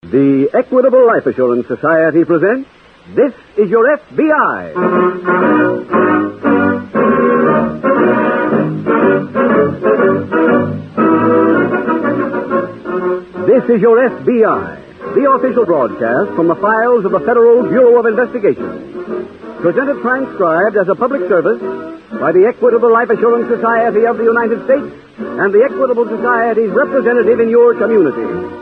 The Equitable Life Assurance Society presents This Is Your F.B.I. This is Your F.B.I., the official broadcast from the files of the Federal Bureau of Investigation. Presented transcribed as a public service by the Equitable Life Assurance Society of the United States and the Equitable Society's representative in your community.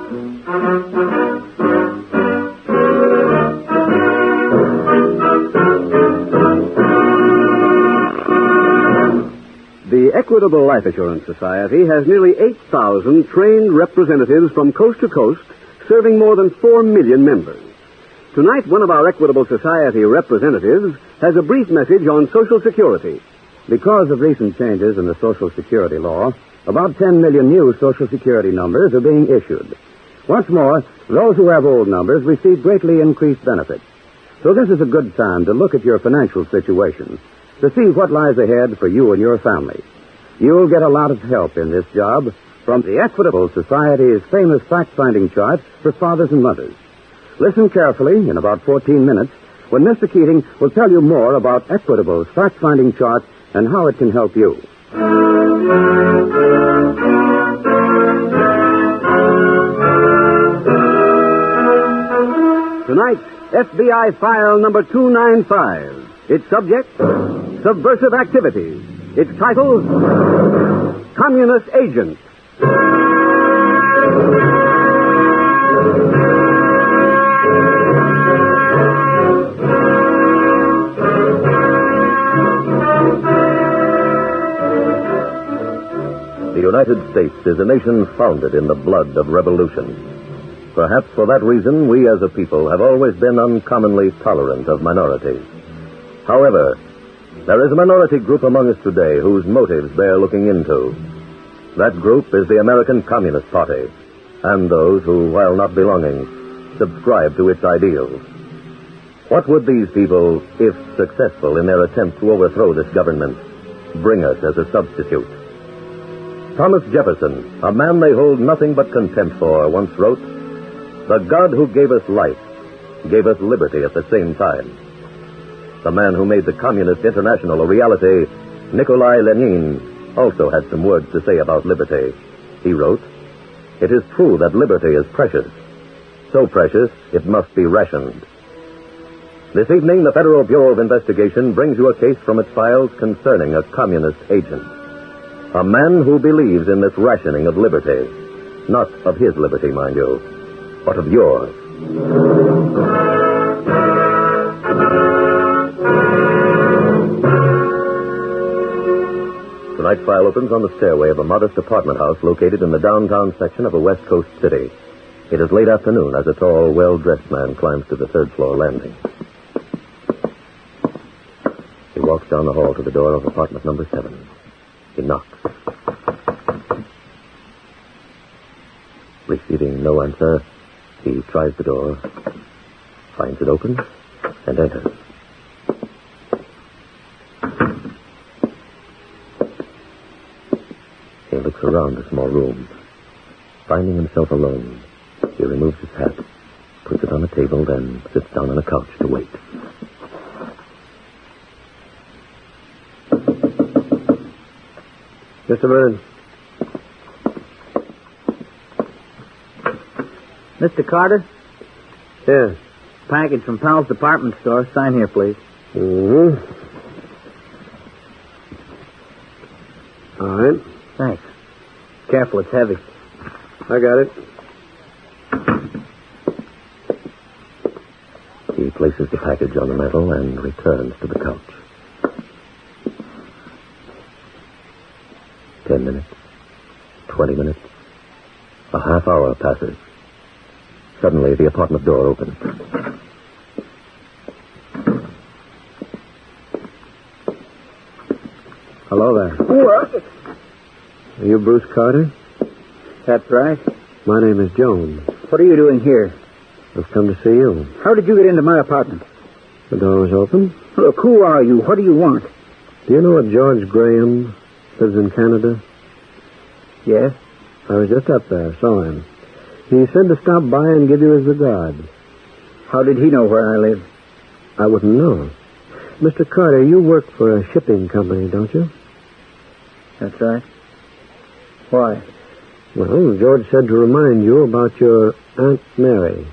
The Equitable Life Assurance Society has nearly 8,000 trained representatives from coast to coast, serving more than 4 million members. Tonight, one of our Equitable Society representatives has a brief message on Social Security. Because of recent changes in the Social Security law, about 10 million new Social Security numbers are being issued. What's more, those who have old numbers receive greatly increased benefits. So this is a good time to look at your financial situation, to see what lies ahead for you and your family. You'll get a lot of help in this job from the Equitable Society's famous fact-finding chart for fathers and mothers. Listen carefully in about 14 minutes when Mr. Keating will tell you more about Equitable's fact-finding chart and how it can help you. Tonight, F.B.I. file number 295. Its subject, subversive activities. Its title, Communist Agent. The United States is a nation founded in the blood of revolution. Perhaps for that reason, we as a people have always been uncommonly tolerant of minorities. However, there is a minority group among us today whose motives bear looking into. That group is the American Communist Party, and those who, while not belonging, subscribe to its ideals. What would these people, if successful in their attempt to overthrow this government, bring us as a substitute? Thomas Jefferson, a man they hold nothing but contempt for, once wrote, "The God who gave us life gave us liberty at the same time." The man who made the Communist International a reality, Nikola also had some words to say about liberty. He wrote, "It is true that liberty is precious. So precious, it must be rationed." This evening, the Federal Bureau of Investigation brings you a case from its files concerning a communist agent. A man who believes in this rationing of liberty. Not of his liberty, mind you, but of yours. Tonight's file opens on the stairway of a modest apartment house located in the downtown section of a West Coast city. It is late afternoon as a tall, well-dressed man climbs to the third-floor landing. He walks down the hall to the door of apartment number 7. He knocks. Receiving no answer, he tries the door, finds it open, and enters. He looks around the small room. Finding himself alone, he removes his hat, puts it on the table, then sits down on a couch to wait. Mr. Burns. Mr. Carter? Yes. Package from Powell's department store. Sign here, please. Mm-hmm. All right. Thanks. Careful, it's heavy. I got it. He places the package on the mantel and returns to the couch. 10 minutes, 20 minutes, a half hour passes. Suddenly, the apartment door opens. Hello there. What? Are you Bruce Carter? That's right. My name is Jones. What are you doing here? I've come to see you. How did you get into my apartment? The door was open. Look, who are you? What do you want? Do you know a George Graham? Lives in Canada? Yes? I was just up there, saw him. He said to stop by and give you his regards. How did he know where I live? I wouldn't know. Mr. Carter, you work for a shipping company, don't you? That's right. Why? Well, George said to remind you about your Aunt Mary.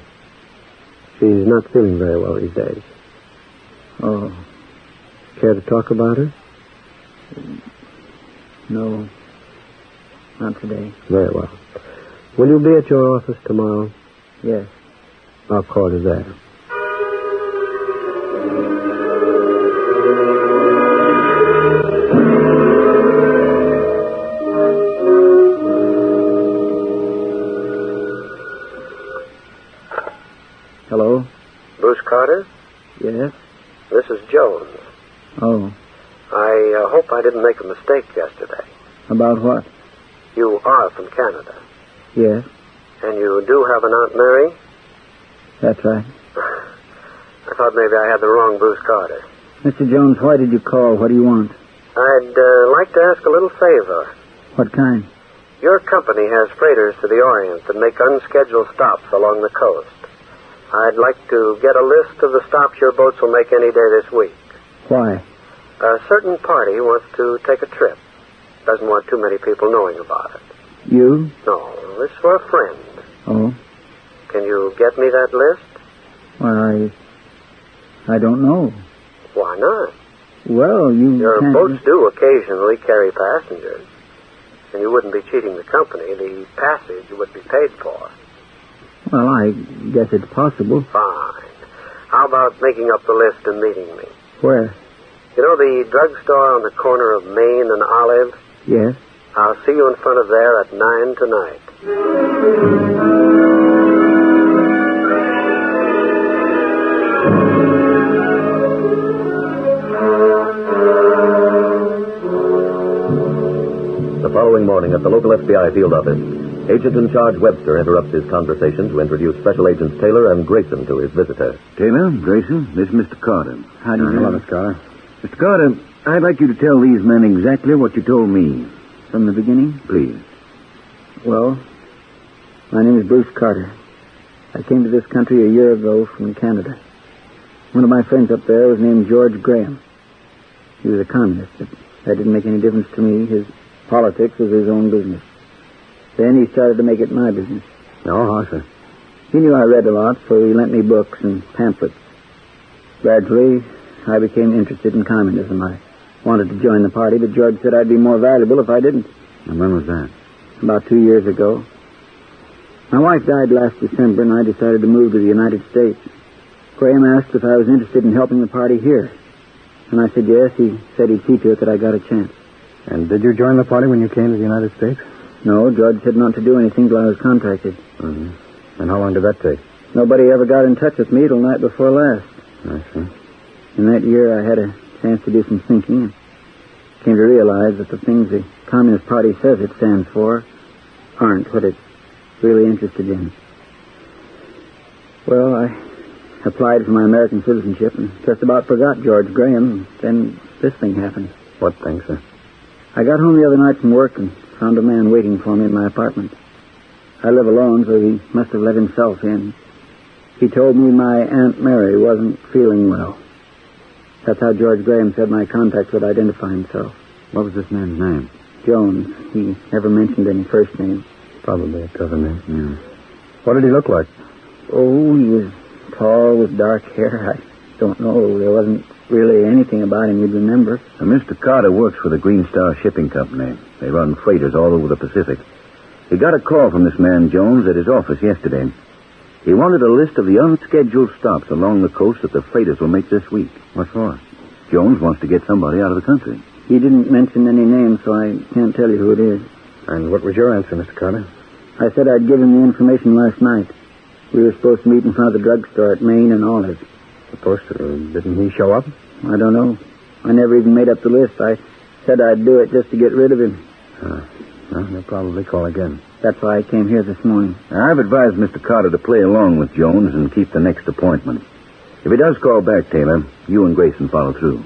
She's not feeling very well these days. Oh. Care to talk about her? No. Not today. Very well. Will you be at your office tomorrow? Yes. I'll call you there. Hello? Bruce Carter? Yes? This is Jones. Oh. I hope I didn't make a mistake yesterday. About what? You are from Canada. Yes. And you do have an Aunt Mary? That's right. I thought maybe I had the wrong Bruce Carter. Mr. Jones, why did you call? What do you want? I'd like to ask a little favor. What kind? Your company has freighters to the Orient that make unscheduled stops along the coast. I'd like to get a list of the stops your boats will make any day this week. Why? A certain party wants to take a trip. Doesn't want too many people knowing about it. You? No, it's for a friend. Oh. Can you get me that list? Well, I don't know. Why not? Well, you Your can't... boats do occasionally carry passengers. And you wouldn't be cheating the company. The passage would be paid for. Well, I guess it's possible. Fine. How about making up the list and meeting me? Where? You know the drugstore on the corner of Main and Olive? Yes. I'll see you in front of there at 9 tonight. The following morning at the local F.B.I. field office, Agent in Charge Webster interrupts his conversation to introduce Special Agents Taylor and Grayson to his visitor. Taylor, Grayson, this is Mr. Carter. How do you Hello, know? Mr. Carter. Mr. Carter, I'd like you to tell these men exactly what you told me. From the beginning? Please. Well, my name is Bruce Carter. I came to this country a year ago from Canada. One of my friends up there was named George Graham. He was a communist, but that didn't make any difference to me. His politics was his own business. Then he started to make it my business. Oh, how, sir? He knew I read a lot, so he lent me books and pamphlets. Gradually, I became interested in communism. I wanted to join the party, but George said I'd be more valuable if I didn't. And when was that? About 2 years ago. My wife died last December, and I decided to move to the United States. Graham asked if I was interested in helping the party here. And I said yes. He said he'd see to it that I got a chance. And did you join the party when you came to the United States? No, George said not to do anything till I was contacted. Mm-hmm. And how long did that take? Nobody ever got in touch with me till night before last. I see. In that year, I had a chance to do some thinking and came to realize that the things the Communist Party says it stands for aren't what it's really interested in. Well, I applied for my American citizenship and just about forgot George Graham. Then this thing happened. What thing, sir? I got home the other night from work and found a man waiting for me in my apartment. I live alone, so he must have let himself in. He told me my Aunt Mary wasn't feeling well. That's how George Graham said my contact would identify himself. What was this man's name? Jones. He never mentioned any first name. Probably a cousin name. Yeah. What did he look like? Oh, he was tall with dark hair. I don't know. There wasn't really anything about him you'd remember. Mr. Carter works for the Green Star Shipping Company. They run freighters all over the Pacific. He got a call from this man, Jones, at his office yesterday. He wanted a list of the unscheduled stops along the coast that the freighters will make this week. What for? Jones wants to get somebody out of the country. He didn't mention any names, so I can't tell you who it is. And what was your answer, Mr. Carter? I said I'd give him the information last night. We were supposed to meet in front of the drugstore at Main and Olive. Supposed to. Didn't he show up? I don't know. I never even made up the list. I said I'd do it just to get rid of him. Well, he'll probably call again. That's why I came here this morning. I've advised Mr. Carter to play along with Jones and keep the next appointment. If he does call back, Taylor, you and Grayson follow through.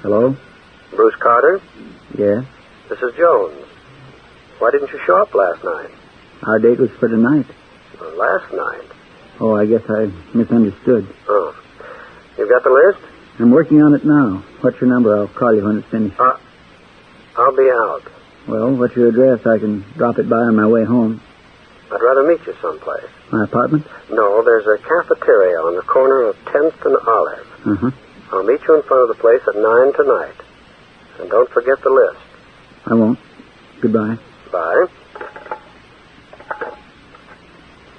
Hello? Bruce Carter? Yes? This is Jones. Why didn't you show up last night? Our date was for tonight. Last night? Oh, I guess I misunderstood. Oh. You've got the list? I'm working on it now. What's your number? I'll call you when it's finished. I'll be out. Well, what's your address? I can drop it by on my way home. I'd rather meet you someplace. My apartment? No, there's a cafeteria on the corner of 10th and Olive. Uh-huh. I'll meet you in front of the place at 9 tonight. And don't forget the list. I won't. Goodbye. Bye.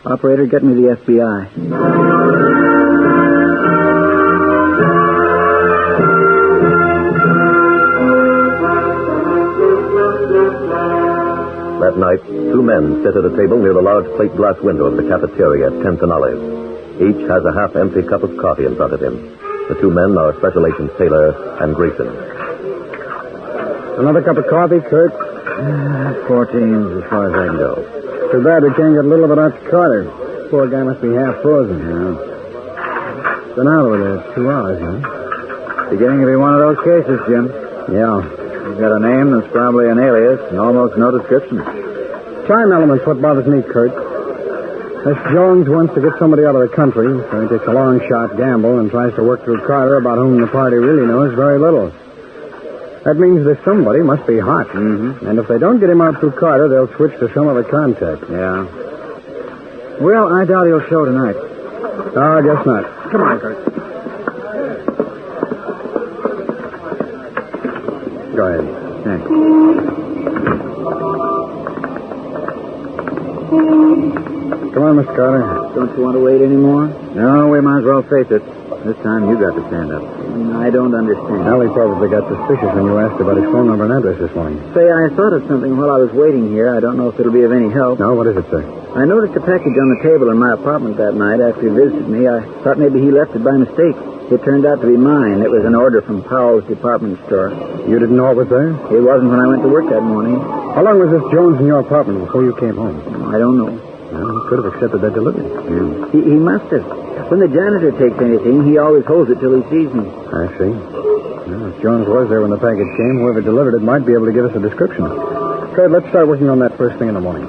Operator, get me the F.B.I. That night, two men sit at a table near the large plate glass window of the cafeteria at 10th and Olive. Each has a half-empty cup of coffee in front of him. The two men are Special Agents Taylor and Grayson. Another cup of coffee, Kurt? 14 as far as I can go. Too bad we can't get a little of it out to Carter. Poor guy must be half frozen. Yeah. Been out over there 2 hours, huh? Beginning to be one of those cases, Jim. Yeah. He's got a name that's probably an alias and almost no description. Time element's what bothers me, Kurt. This Jones wants to get somebody out of the country, so he takes a long-shot gamble and tries to work through Carter, about whom the party really knows very little. That means that somebody must be hot. Mm-hmm. And if they don't get him out through Carter, they'll switch to some other contact. Yeah. Well, I doubt he'll show tonight. Oh, I guess not. Come on, Kurt. Go ahead. Thanks. Come on, Mr. Carter. Don't you want to wait anymore? No, we might as well face it. This time you got to stand up. I don't understand. Well, he probably got suspicious when you asked about his phone number and address this morning. Say, I thought of something while I was waiting here. I don't know if it'll be of any help. No, what is it, sir? I noticed a package on the table in my apartment that night after he visited me. I thought maybe he left it by mistake. It turned out to be mine. It was an order from Powell's department store. You didn't know it was there? It wasn't when I went to work that morning. How long was this Jones in your apartment before you came home? I don't know. Well, he could have accepted that delivery. Yeah. He must have. When the janitor takes anything, he always holds it till he sees me. I see. Well, if Jones was there when the package came, whoever delivered it might be able to give us a description. Fred, let's start working on that first thing in the morning.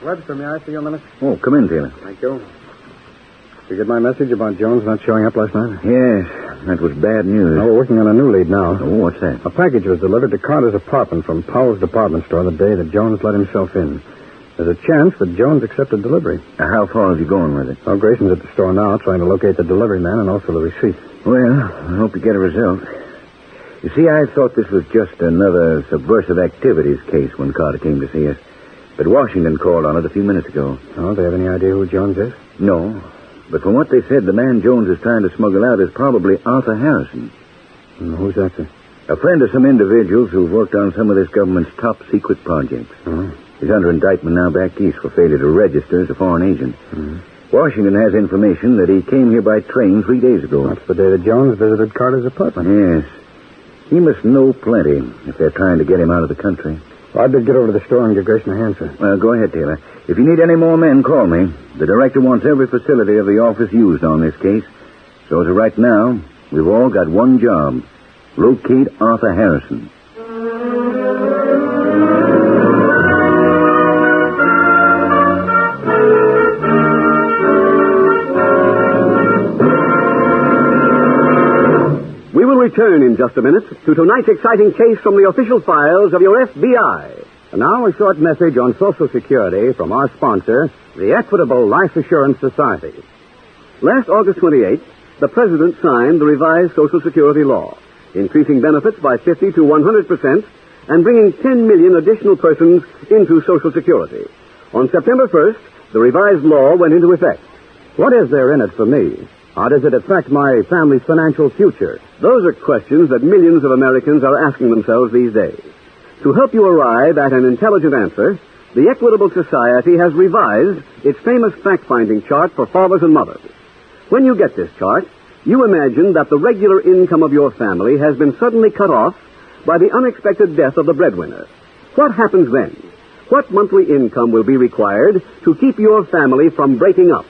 Webster, may I see you a minute? Oh, come in, Taylor. Thank you. Did you get my message about Jones not showing up last night? Yes, that was bad news. No, we're working on a new lead now. Oh, what's that? A package was delivered to Carter's apartment from Powell's department store the day that Jones let himself in. There's a chance that Jones accepted delivery. How far have you gone with it? Well, Grayson's at the store now trying to locate the delivery man and also the receipt. Well, I hope you get a result. You see, I thought this was just another subversive activities case when Carter came to see us. But Washington called on it a few minutes ago. Oh, they have any idea who Jones is? No. But from what they said, the man Jones is trying to smuggle out is probably Arthur Harrison. Who's that, sir? A friend of some individuals who've worked on some of this government's top secret projects. Oh. He's under indictment now back east for failure to register as a foreign agent. Washington has information that he came here by train 3 days ago. That's the day that Jones visited Carter's apartment. Yes. He must know plenty if they're trying to get him out of the country. Well, I'd better get over to the store and give Grayson a hand, sir. Well, go ahead, Taylor. If you need any more men, call me. The director wants every facility of the office used on this case. So as of right now, we've all got one job. Locate Arthur Harrison. We will return in just a minute to tonight's exciting case from the official files of your F.B.I. And now a short message on Social Security from our sponsor, the Equitable Life Assurance Society. Last August 28th, the President signed the revised Social Security law, increasing benefits by 50 to 100% and bringing 10 million additional persons into Social Security. On September 1st, the revised law went into effect. What is there in it for me? How does it affect my family's financial future? Those are questions that millions of Americans are asking themselves these days. To help you arrive at an intelligent answer, the Equitable Society has revised its famous fact-finding chart for fathers and mothers. When you get this chart, you imagine that the regular income of your family has been suddenly cut off by the unexpected death of the breadwinner. What happens then? What monthly income will be required to keep your family from breaking up?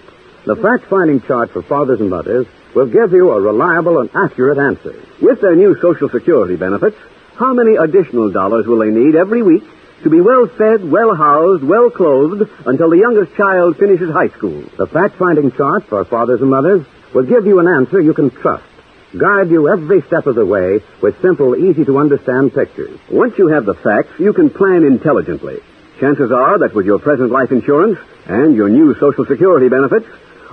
The fact-finding chart for fathers and mothers will give you a reliable and accurate answer. With their new Social Security benefits, how many additional dollars will they need every week to be well-fed, well-housed, well-clothed until the youngest child finishes high school? The fact-finding chart for fathers and mothers will give you an answer you can trust, guide you every step of the way with simple, easy-to-understand pictures. Once you have the facts, you can plan intelligently. Chances are that with your present life insurance and your new Social Security benefits,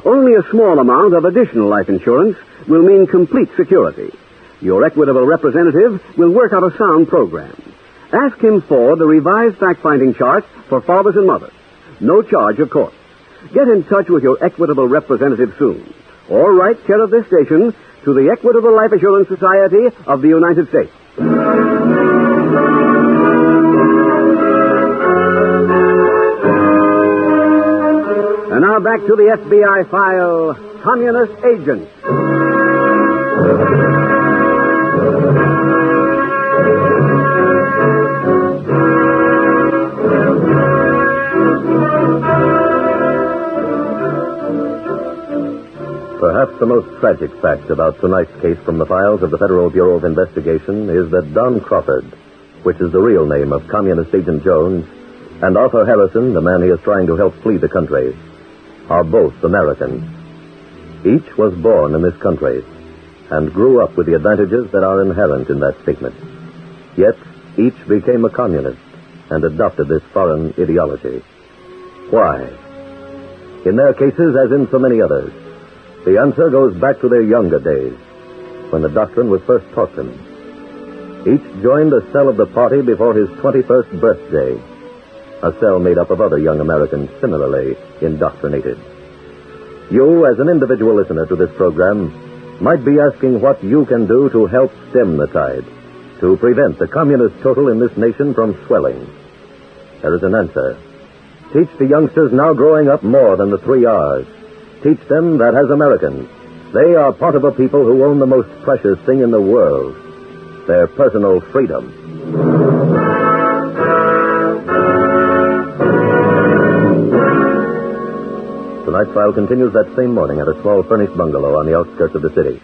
only a small amount of additional life insurance will mean complete security. Your Equitable representative will work out a sound program. Ask him for the revised fact-finding chart for fathers and mothers. No charge, of course. Get in touch with your Equitable representative soon. Or write care of this station to the Equitable Life Assurance Society of the United States. And now back to the FBI file, Communist Agent. Perhaps the most tragic fact about tonight's case from the files of the Federal Bureau of Investigation is that Don Crawford, which is the real name of Communist Agent Jones, and Arthur Harrison, the man he is trying to help flee the country, are both Americans. Each was born in this country and grew up with the advantages that are inherent in that statement. Yet, each became a communist and adopted this foreign ideology. Why? In their cases, as in so many others, the answer goes back to their younger days, when the doctrine was first taught them. Each joined a cell of the party before his 21st birthday, a cell made up of other young Americans similarly indoctrinated. You, as an individual listener to this program, might be asking what you can do to help stem the tide, to prevent the communist total in this nation from swelling. There is an answer. Teach the youngsters now growing up more than the 3 R's. Teach them that as Americans, they are part of a people who own the most precious thing in the world, their personal freedom. Tonight's file continues that same morning at a small furnished bungalow on the outskirts of the city.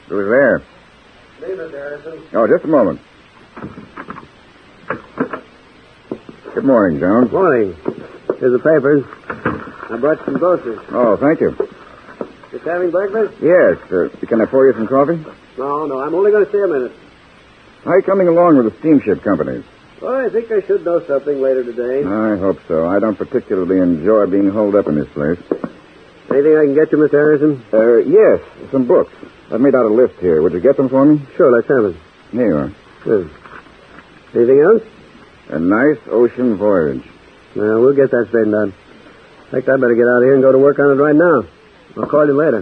Who's there? David Harrison. Oh, just a moment. Good morning, Jones. Morning. Here's the papers. I brought some groceries. Oh, thank you. Just having breakfast? Yes. Can I pour you some coffee? No, I'm only going to stay a minute. How are you coming along with the steamship companies? Well, I think I should know something later today. I hope so. I don't particularly enjoy being holed up in this place. Anything I can get you, Mr. Harrison? Yes, some books. I've made out a list here. Would you get them for me? Sure, let's have it. Here you are. Good. Anything else? A nice ocean voyage. No, we'll get that straightened out. In fact, I better get out of here and go to work on it right now. I'll call you later.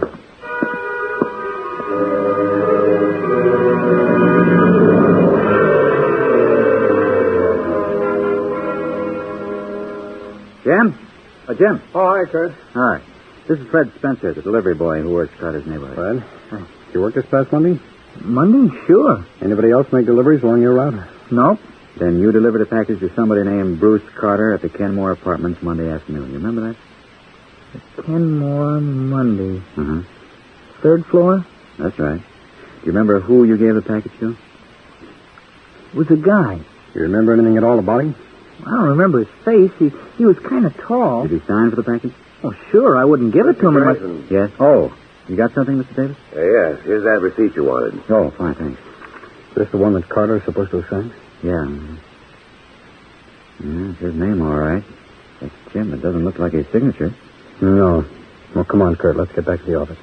Jim? Jim. Oh, hi, Kurt. Hi. This is Fred Spencer, the delivery boy who works Carter's neighborhood. Fred? Did you work this past Monday? Monday? Sure. Anybody else make deliveries along your route? Nope. Then you delivered a package to somebody named Bruce Carter at the Kenmore Apartments Monday afternoon. You remember that? The Kenmore Monday. Uh-huh. 3rd floor? That's right. Do you remember who you gave the package to? It was a guy. You remember anything at all about him? I don't remember his face. He was kind of tall. Did he sign for the package? Oh, sure. I wouldn't give it to him unless... Yes? Oh, you got something, Mr. Davis? Yes, here's that receipt you wanted. Oh, fine, thanks. Is this the one that Carter is supposed to have signed? Yeah. Yeah, it's his name, all right. That's Jim. It doesn't look like his signature. No. Well, come on, Kurt. Let's get back to the office.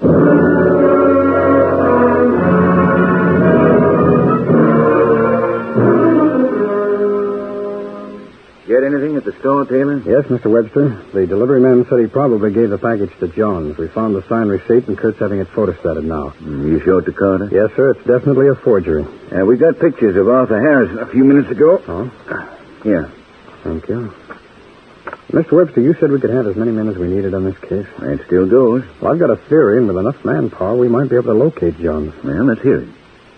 Get anything at the store, Taylor? Yes, Mr. Webster. The delivery man said he probably gave the package to Jones. We found the signed receipt, and Kurt's having it photostated now. You showed it to Carter? Yes, sir. It's definitely a forgery. We got pictures of Arthur Harrison a few minutes ago. Oh? Here. Thank you. Mr. Webster, you said we could have as many men as we needed on this case. It still goes. Well, I've got a theory, and with enough manpower, we might be able to locate Jones. Well, let's hear it.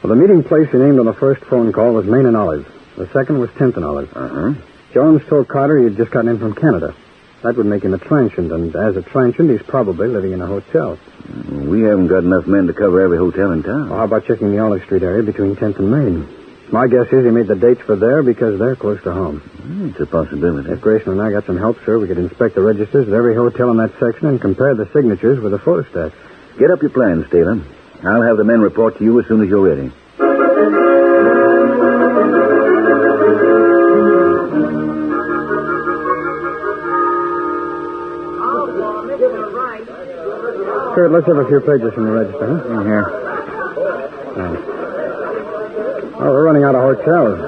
Well, the meeting place he named on the first phone call was Main and Olive. The second was 10th and Olive. Uh-huh. Jones told Carter he had just gotten in from Canada. That would make him a transient, and as a transient, he's probably living in a hotel. We haven't got enough men to cover every hotel in town. Well, how about checking the Olive Street area between 10th and Main? My guess is he made the dates for there because they're close to home. It's a possibility. If Grayson and I got some help, sir, we could inspect the registers of every hotel in that section and compare the signatures with the photostats. Get up your plans, Taylor. I'll have the men report to you as soon as you're ready. Kurt, let's have a few pages from the register, huh? In here. Thanks. Oh, we're running out of hotels.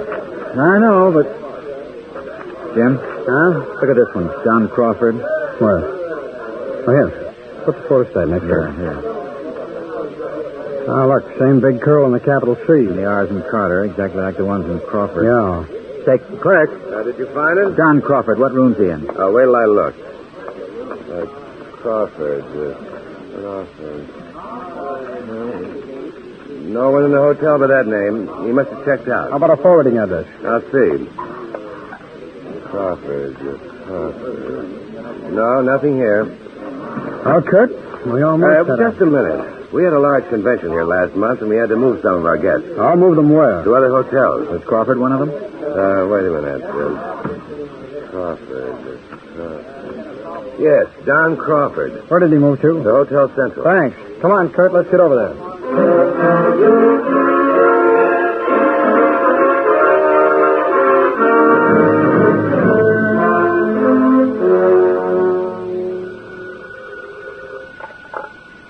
I know, but... Jim? Huh? Look at this one. John Crawford. Where? Oh, yes. Put the photostat next to it. Here. Oh, look, same big curl in the capital C. The R's in Carter, exactly like the ones in Crawford. Yeah. Take clerk. Did you find it? John Crawford. What room's he in? Wait till I look. Crawford. No one in the hotel by that name. He must have checked out. How about a forwarding address? I'll see. Crawford. No, nothing here. Oh, Kurt, we almost had just a minute. We had a large convention here last month, and we had to move some of our guests. I'll move them where? To other hotels. Was Crawford one of them? Wait a minute. Crawford. Yes, Don Crawford. Where did he move to? The Hotel Central. Thanks. Come on, Kurt, let's get over there.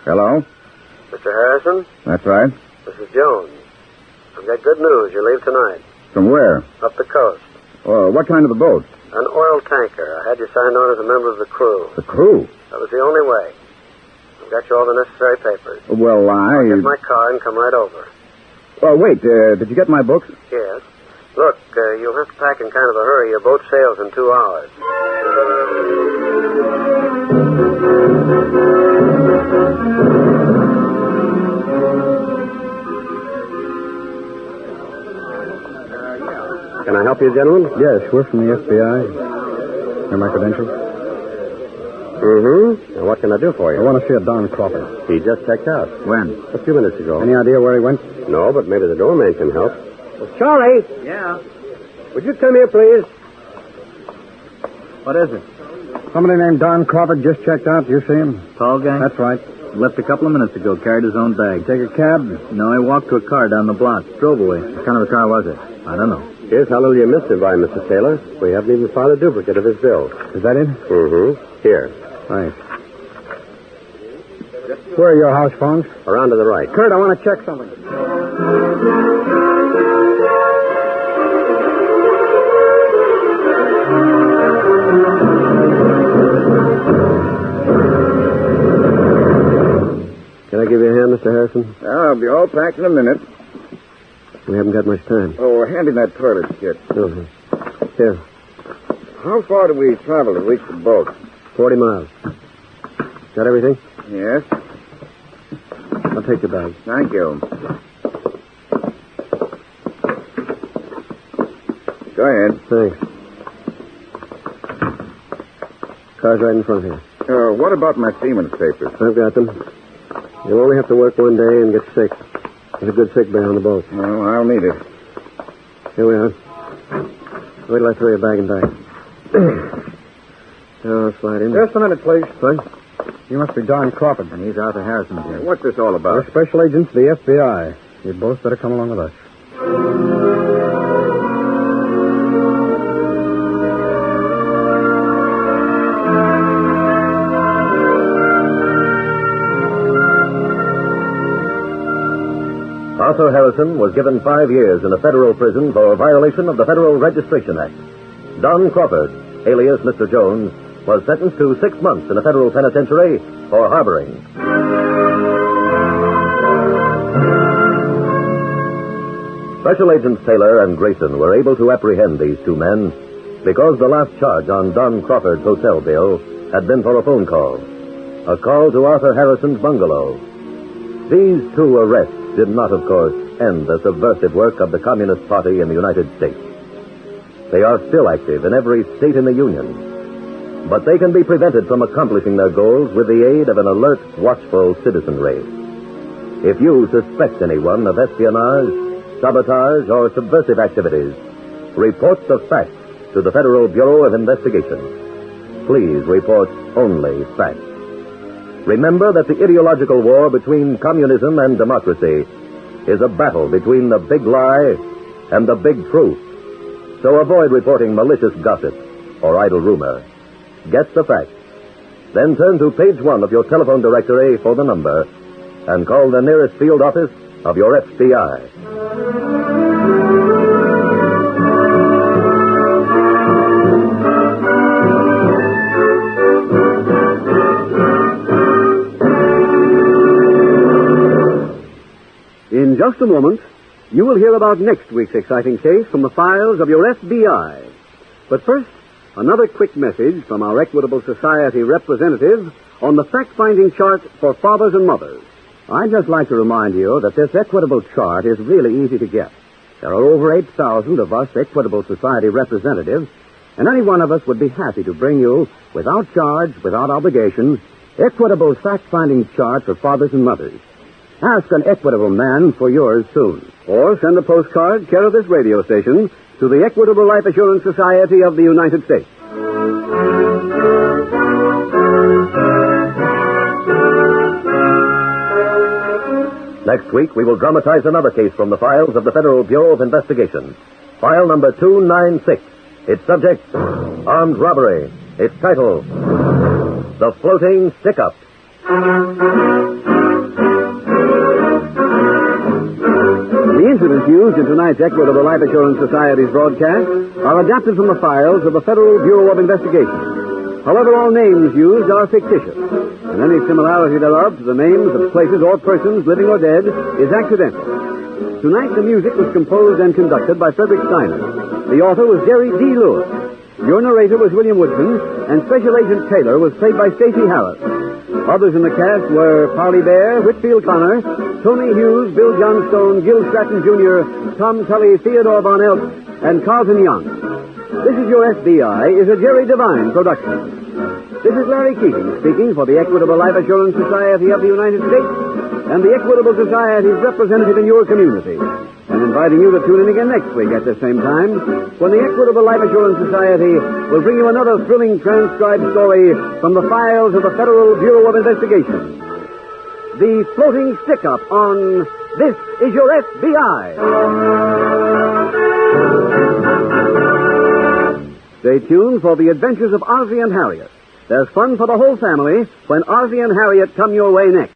Hello? Mr. Harrison, That's right. this is Jones. I've got good news. You leave tonight. From where? Up the coast. What kind of a boat? An oil tanker. I had you signed on as a member of the crew. The crew? That was the only way. I've got you all the necessary papers. Well, I'll get my car and come right over. Oh, wait. Did you get my books? Yes. Look, you'll have to pack in kind of a hurry. Your boat sails in 2 hours. Can I help you, gentlemen? Yes, we're from the F.B.I. Here are my credentials. Mm-hmm. Now, what can I do for you? I want to see a Don Crawford. He just checked out. When? A few minutes ago. Any idea where he went? No, but maybe the doorman can help. Well, Charlie! Yeah? Would you come here, please? What is it? Somebody named Don Crawford just checked out. You see him? Tall guy? That's right. Left a couple of minutes ago. Carried his own bag. Take a cab? No, he walked to a car down the block. Drove away. What kind of a car was it? I don't know. Here's how little you missed him by, Mr. Taylor. We haven't even found a duplicate of his bill. Is that it? Mm-hmm. Here. Thanks. Where are your house phones? Around to the right. Kurt, I want to check something. Can I give you a hand, Mr. Harrison? I'll be all packed in a minute. We haven't got much time. Oh, hand in that toilet kit. Uh-huh. Here. How far do we travel to reach the boat? 40 miles. Got everything? Yes. I'll take your bag. Thank you. Go ahead. Thanks. Car's right in front here. What about my seaman's papers? I've got them. You'll only have to work one day and get sick. There's a good sick bay on the boat. Oh, I'll need it. Here we are. Wait till I throw your bag and bag. Now I'll slide in. Just a minute, please. What? You must be Don Crawford. And he's Arthur Harrison here. What's this all We're about? special agents of the F.B.I. You'd both better come along with us. Arthur Harrison was given 5 years in a federal prison for a violation of the Federal Registration Act. Don Crawford, alias Mr. Jones, was sentenced to 6 months in a federal penitentiary for harboring. Special Agents Taylor and Grayson were able to apprehend these 2 men because the last charge on Don Crawford's hotel bill had been for a phone call. A call to Arthur Harrison's bungalow. These 2 arrests did not, of course, end the subversive work of the Communist Party in the United States. They are still active in every state in the Union, but they can be prevented from accomplishing their goals with the aid of an alert, watchful citizenry. If you suspect anyone of espionage, sabotage, or subversive activities, report the facts to the Federal Bureau of Investigation. Please report only facts. Remember that the ideological war between communism and democracy is a battle between the big lie and the big truth. So avoid reporting malicious gossip or idle rumor. Get the facts. Then turn to page 1 of your telephone directory for the number and call the nearest field office of your F.B.I. In just a moment, you will hear about next week's exciting case from the files of your F.B.I. But first, another quick message from our Equitable Society representative on the fact-finding chart for fathers and mothers. I'd just like to remind you that this Equitable chart is really easy to get. There are over 8,000 of us Equitable Society representatives, and any one of us would be happy to bring you, without charge, without obligation, Equitable fact-finding chart for fathers and mothers. Ask an Equitable man for yours soon. Or send a postcard, care of this radio station, to the Equitable Life Assurance Society of the United States. Next week, we will dramatize another case from the files of the Federal Bureau of Investigation. File number 296. Its subject, armed robbery. Its title, The Floating Stick-Up. The incidents used in tonight's Equitable Life Assurance Society's broadcast are adapted from the files of the Federal Bureau of Investigation. However, all names used are fictitious, and any similarity thereof to the names of places or persons, living or dead, is accidental. Tonight, the music was composed and conducted by Frederick Steiner. The author was Jerry D. Lewis. Your narrator was William Woodson, and Special Agent Taylor was played by Stacy Harris. Others in the cast were Parley Bear, Whitfield Connor, Tony Hughes, Bill Johnstone, Gil Stratton Jr., Tom Tully, Theodore Von Elk, and Carlton Young. This Is Your F.B.I. is a Jerry Devine production. This is Larry Keating speaking for the Equitable Life Assurance Society of the United States and the Equitable Society's representative in your community, and inviting you to tune in again next week at the same time when the Equitable Life Assurance Society will bring you another thrilling transcribed story from the files of the Federal Bureau of Investigation. The Floating Stick-Up on This Is Your F.B.I. Stay tuned for the adventures of Ozzie and Harriet. There's fun for the whole family when Ozzie and Harriet come your way next.